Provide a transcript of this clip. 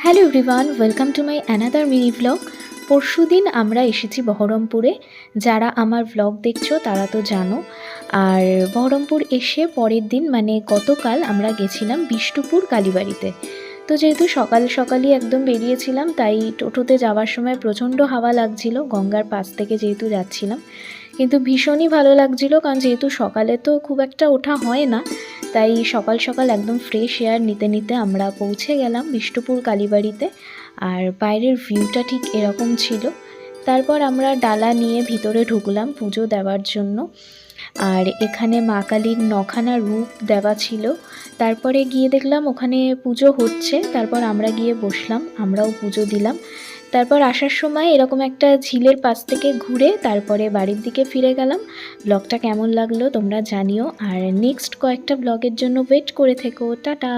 Hello everyone, welcome to my another mini vlog. পরশুদিন আমরা এসেছি বহরমপুরে। যারা আমার ভ্লগ দেখছো তারা তো জানো। আর বহরমপুর এসে পরের দিন মানে গতকাল আমরা গেছিলাম বিষ্ণুপুর কালীবাড়িতে। তো যেহেতু সকাল সকালই একদম বেরিয়েছিলাম, তাই টোটোতে যাওয়ার সময় প্রচণ্ড হাওয়া লাগছিল, গঙ্গার পাশ থেকে যেহেতু যাচ্ছিলাম। কিন্তু ভীষণই ভালো লাগছিল, কারণ যেহেতু সকালে তো খুব একটা ওঠা হয় না, তাই সকাল সকাল একদম ফ্রেশ এয়ার নিতে নিতে আমরা পৌঁছে গেলাম বিষ্ণুপুর কালীবাড়িতে। আর বাইরের ভিউটা ঠিক এরকম ছিল। তারপর আমরা ডালা নিয়ে ভিতরে ঢুকলাম পুজো দেওয়ার জন্য। আর এখানে মা কালীর 9খানা রূপ দেওয়া ছিল। তারপরে গিয়ে দেখলাম ওখানে পুজো হচ্ছে, তারপর আমরা গিয়ে বসলাম, আমরাও পুজো দিলাম। তারপর আসার সময় এরকম একটা ঝিলের পাশ থেকে ঘুরে তারপরে বাড়ির দিকে ফিরে গেলাম। ব্লগটা কেমন লাগলো তোমরা জানিও, আর নেক্সট কয়েকটা ব্লগের জন্য ওয়েট করে থেকো। টাটা।